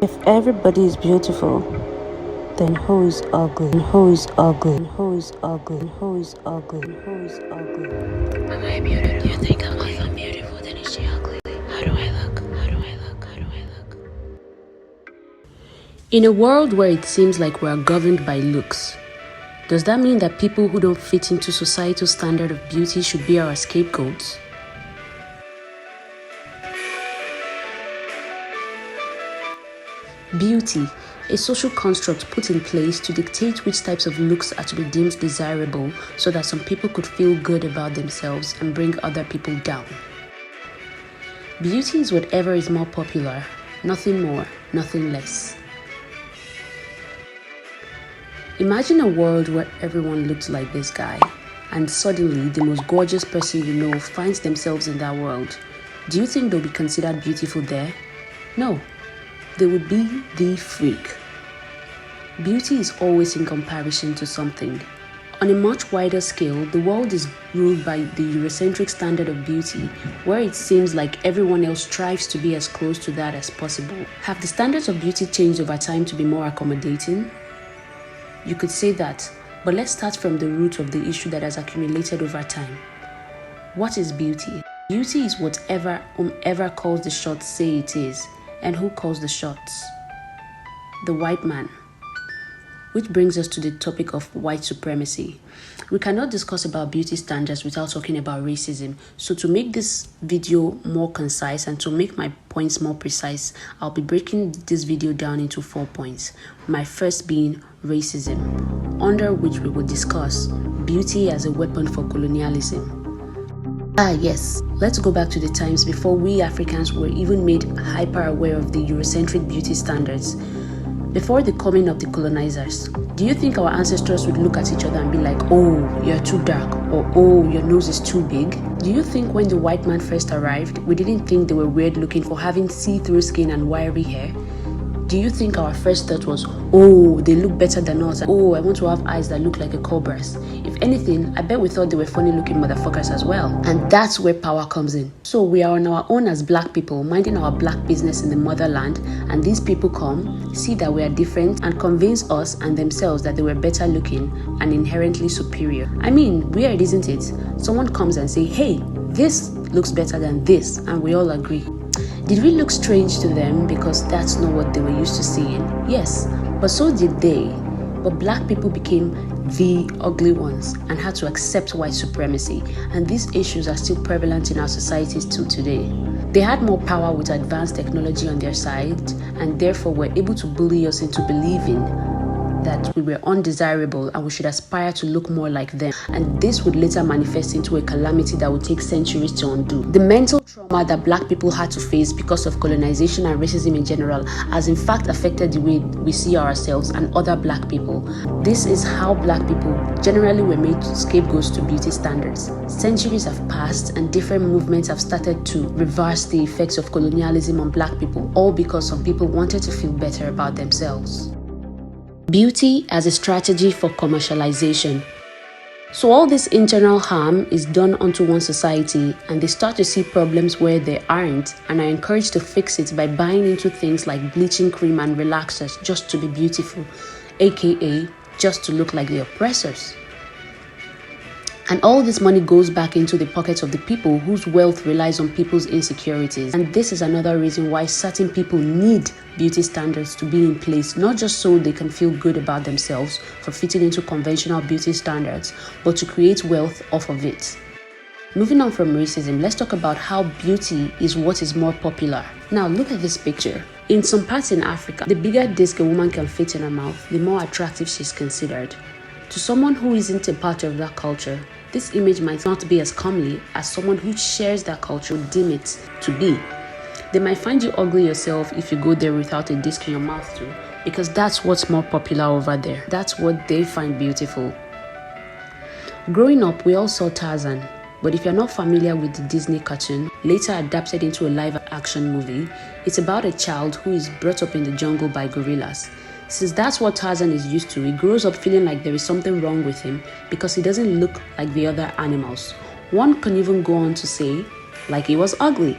If everybody is beautiful, then who is ugly? And who is ugly? And who is ugly? And who is ugly? And who is ugly? Am I beautiful? Do you think if I'm beautiful, then is she ugly? How do I look? How do I look? How do I look? In a world where it seems like we are governed by looks, does that mean that people who don't fit into societal standard of beauty should be our scapegoats? Beauty, a social construct put in place to dictate which types of looks are to be deemed desirable so that some people could feel good about themselves and bring other people down. Beauty is whatever is more popular, nothing more, nothing less. Imagine a world where everyone looked like this guy, and suddenly the most gorgeous person you know finds themselves in that world. Do you think they'll be considered beautiful there? No. They would be the freak. Beauty is always in comparison to something. On a much wider scale, the world is ruled by the Eurocentric standard of beauty, where it seems like everyone else strives to be as close to that as possible. Have the standards of beauty changed over time to be more accommodating? You could say that, but let's start from the root of the issue that has accumulated over time. What is beauty? Beauty is whatever whomever calls the shots say it is. And who calls the shots? The white man. Which brings us to the topic of white supremacy. We cannot discuss about beauty standards without talking about racism. So to make this video more concise and to make my points more precise, I'll be breaking this video down into 4 points. My first being racism, under which we will discuss beauty as a weapon for colonialism. Yes, let's go back to the times before we Africans were even made hyper aware of the Eurocentric beauty standards. Before the coming of the colonizers, do you think our ancestors would look at each other and be like, oh, you're too dark, or oh, your nose is too big? Do you think when the white man first arrived, we didn't think they were weird looking for having see-through skin and wiry hair? Do you think our first thought was, oh, they look better than us, oh, I want to have eyes that look like a cobra's? If anything, I bet we thought they were funny looking motherfuckers as well. And that's where power comes in. So we are on our own as black people, minding our black business in the motherland, and these people come, see that we are different, and convince us and themselves that they were better looking and inherently superior. I mean, weird, isn't it? Someone comes and say, hey, this looks better than this, and we all agree. Did we look strange to them because that's not what they were used to seeing? Yes, but so did they. But black people became the ugly ones and had to accept white supremacy, and these issues are still prevalent in our societies till today. They had more power with advanced technology on their side, and therefore were able to bully us into believing that we were undesirable and we should aspire to look more like them, and this would later manifest into a calamity that would take centuries to undo. The mental trauma that black people had to face because of colonization and racism in general has in fact affected the way we see ourselves and other black people. This is how black people generally were made scapegoats to beauty standards. Centuries have passed and different movements have started to reverse the effects of colonialism on black people, all because some people wanted to feel better about themselves. Beauty as a strategy for commercialization. So all this internal harm is done onto one society, and they start to see problems where there aren't and are encouraged to fix it by buying into things like bleaching cream and relaxers just to be beautiful, aka just to look like the oppressors. And all this money goes back into the pockets of the people whose wealth relies on people's insecurities. And this is another reason why certain people need beauty standards to be in place, not just so they can feel good about themselves for fitting into conventional beauty standards, but to create wealth off of it. Moving on from racism, let's talk about how beauty is what is more popular. Now look at this picture. In some parts in Africa, the bigger disc a woman can fit in her mouth, the more attractive she's considered. To someone who isn't a part of that culture, this image might not be as comely as someone who shares that culture would deem it to be. They might find you ugly yourself if you go there without a disc in your mouth too, because that's what's more popular over there. That's what they find beautiful. Growing up, we all saw Tarzan, but if you're not familiar with the Disney cartoon, later adapted into a live-action movie, it's about a child who is brought up in the jungle by gorillas. Since that's what Tarzan is used to, he grows up feeling like there is something wrong with him because he doesn't look like the other animals. One can even go on to say, like he was ugly.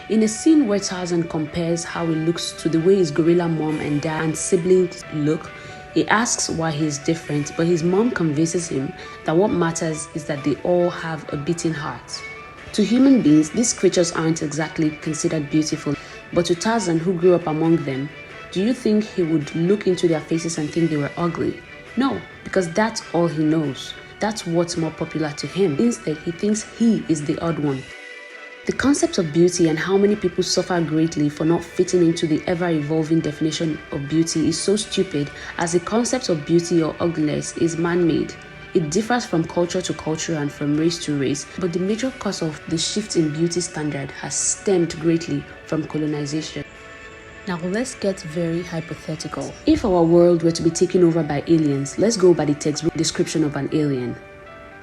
In a scene where Tarzan compares how he looks to the way his gorilla mom and dad and siblings look, he asks why he is different, but his mom convinces him that what matters is that they all have a beating heart. To human beings, these creatures aren't exactly considered beautiful, but to Tarzan, who grew up among them, do you think he would look into their faces and think they were ugly? No, because that's all he knows. That's what's more popular to him. Instead, he thinks he is the odd one. The concept of beauty and how many people suffer greatly for not fitting into the ever-evolving definition of beauty is so stupid, as the concept of beauty or ugliness is man-made. It differs from culture to culture and from race to race, but the major cause of the shift in beauty standard has stemmed greatly from colonization. Now let's get very hypothetical. If our world were to be taken over by aliens, let's go by the textbook description of an alien.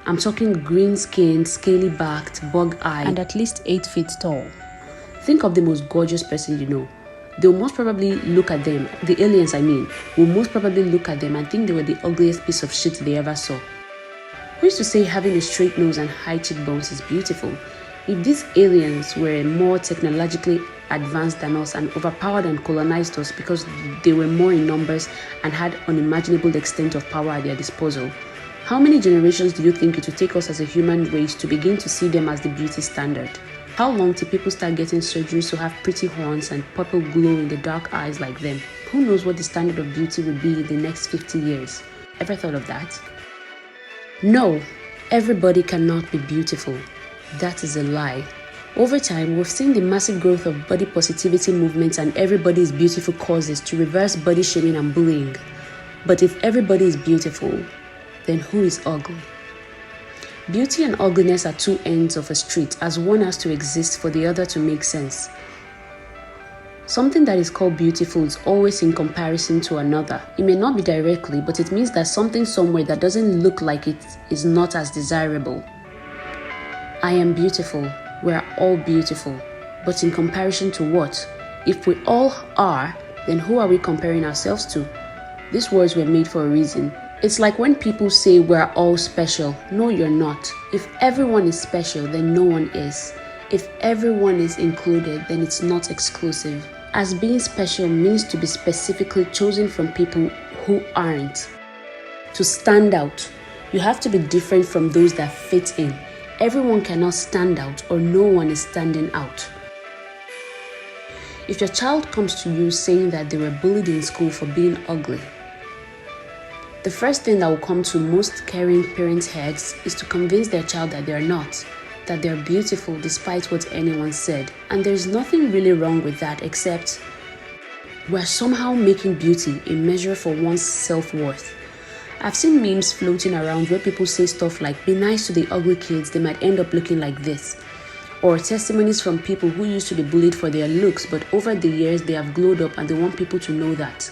I'm talking green-skinned, scaly-backed, bug-eyed, and at least 8 feet tall. Think of the most gorgeous person you know. They'll most probably look at them, the aliens I mean, will most probably look at them and think they were the ugliest piece of shit they ever saw. Who used to say having a straight nose and high cheekbones is beautiful? If these aliens were more technologically advanced than us and overpowered and colonized us because they were more in numbers and had unimaginable extent of power at their disposal, how many generations do you think it would take us as a human race to begin to see them as the beauty standard? How long till people start getting surgeries to have pretty horns and purple glow in the dark eyes like them? Who knows what the standard of beauty will be in the next 50 years? Ever thought of that? No, everybody cannot be beautiful. That is a lie. Over time, we've seen the massive growth of body positivity movements and everybody is beautiful causes to reverse body shaming and bullying. But if everybody is beautiful, then who is ugly? Beauty and ugliness are two ends of a street, as one has to exist for the other to make sense. Something that is called beautiful is always in comparison to another. It may not be directly, but it means that something somewhere that doesn't look like it is not as desirable. I am beautiful. We are all beautiful. But in comparison to what? If we all are, then who are we comparing ourselves to? These words were made for a reason. It's like when people say we're all special. No, you're not. If everyone is special, then no one is. If everyone is included, then it's not exclusive. As being special means to be specifically chosen from people who aren't. To stand out, you have to be different from those that fit in. Everyone cannot stand out, or no one is standing out. If your child comes to you saying that they were bullied in school for being ugly, the first thing that will come to most caring parents' heads is to convince their child that they're not, that they're beautiful despite what anyone said. And there's nothing really wrong with that, except we're somehow making beauty a measure for one's self-worth. I've seen memes floating around where people say stuff like, be nice to the ugly kids, they might end up looking like this. Or testimonies from people who used to be bullied for their looks, but over the years they have glowed up and they want people to know that.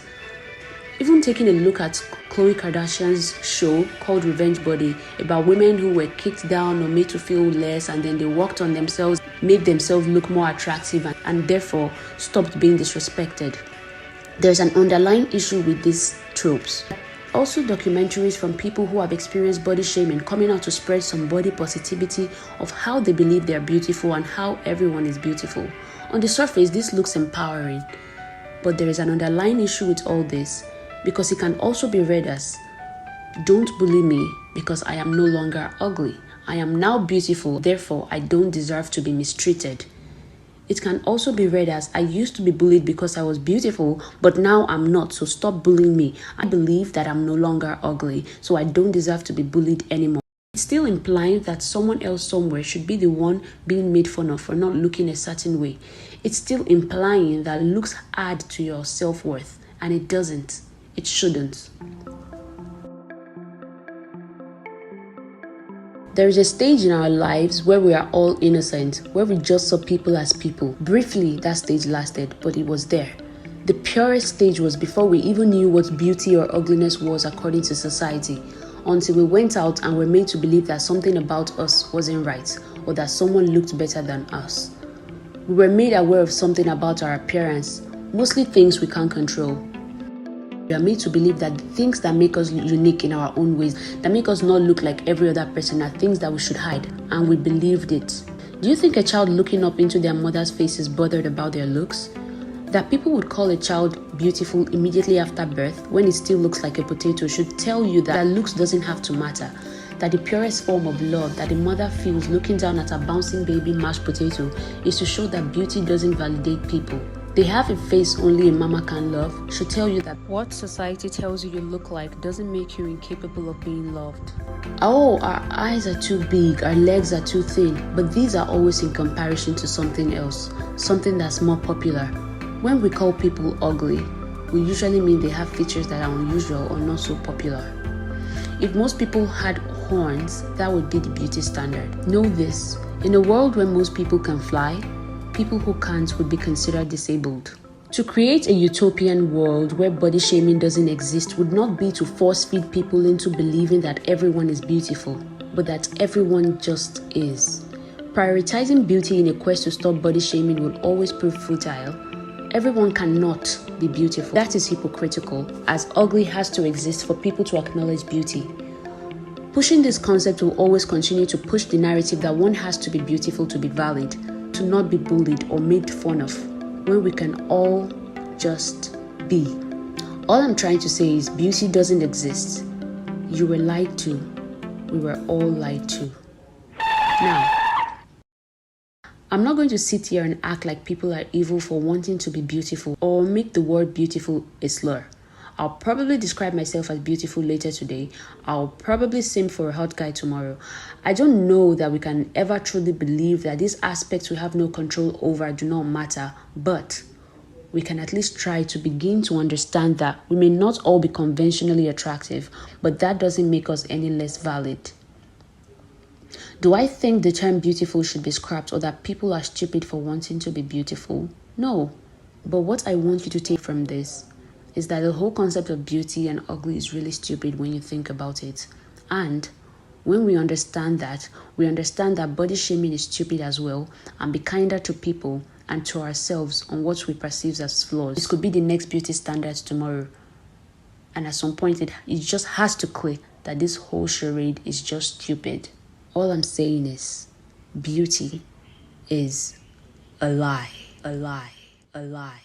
Even taking a look at Khloe Kardashian's show called Revenge Body, about women who were kicked down or made to feel less, and then they worked on themselves, made themselves look more attractive, and therefore stopped being disrespected. There's an underlying issue with these tropes. Also documentaries from people who have experienced body shaming coming out to spread some body positivity of how they believe they're beautiful and how everyone is beautiful. On the surface, this looks empowering, but there is an underlying issue with all this, because it can also be read as, don't bully me because I am no longer ugly. I am now beautiful, therefore I don't deserve to be mistreated. It can also be read as, I used to be bullied because I was beautiful, but now I'm not, so stop bullying me. I believe that I'm no longer ugly, so I don't deserve to be bullied anymore. It's still implying that someone else somewhere should be the one being made fun of for not looking a certain way. It's still implying that looks add to your self-worth, and it doesn't. It shouldn't. There is a stage in our lives where we are all innocent, where we just saw people as people. Briefly, that stage lasted, but it was there. The purest stage was before we even knew what beauty or ugliness was according to society, until we went out and were made to believe that something about us wasn't right, or that someone looked better than us. We were made aware of something about our appearance, mostly things we can't control. We are made to believe that the things that make us unique in our own ways, that make us not look like every other person, are things that we should hide, and we believed it. Do you think a child looking up into their mother's face is bothered about their looks? That people would call a child beautiful immediately after birth when it still looks like a potato should tell you that looks doesn't have to matter. That the purest form of love that a mother feels looking down at a bouncing baby mashed potato is to show that beauty doesn't validate people. They have a face only a mama can love should tell you that what society tells you look like doesn't make you incapable of being loved. Oh, our eyes are too big, our legs are too thin, but these are always in comparison to something else, something that's more popular. When we call people ugly, we usually mean they have features that are unusual or not so popular. If most people had horns, that would be the beauty standard. Know this, in a world where most people can fly, people who can't would be considered disabled. To create a utopian world where body shaming doesn't exist would not be to force feed people into believing that everyone is beautiful, but that everyone just is. Prioritizing beauty in a quest to stop body shaming will always prove futile. Everyone cannot be beautiful. That is hypocritical, as ugly has to exist for people to acknowledge beauty. Pushing this concept will always continue to push the narrative that one has to be beautiful to be valid, to not be bullied or made fun of, when we can all just be. All I'm trying to say is beauty doesn't exist. You were lied to. We were all lied to. Now, I'm not going to sit here and act like people are evil for wanting to be beautiful or make the word beautiful a slur. I'll probably describe myself as beautiful later today. I'll probably simp for a hot guy tomorrow. I don't know that we can ever truly believe that these aspects we have no control over do not matter, but we can at least try to begin to understand that we may not all be conventionally attractive, but that doesn't make us any less valid. Do I think the term beautiful should be scrapped or that people are stupid for wanting to be beautiful? No. But what I want you to take from this is that the whole concept of beauty and ugly is really stupid when you think about it. And when we understand that body shaming is stupid as well, and be kinder to people and to ourselves on what we perceive as flaws. This could be the next beauty standards tomorrow. And at some point, it just has to click that this whole charade is just stupid. All I'm saying is, beauty is a lie, a lie, a lie.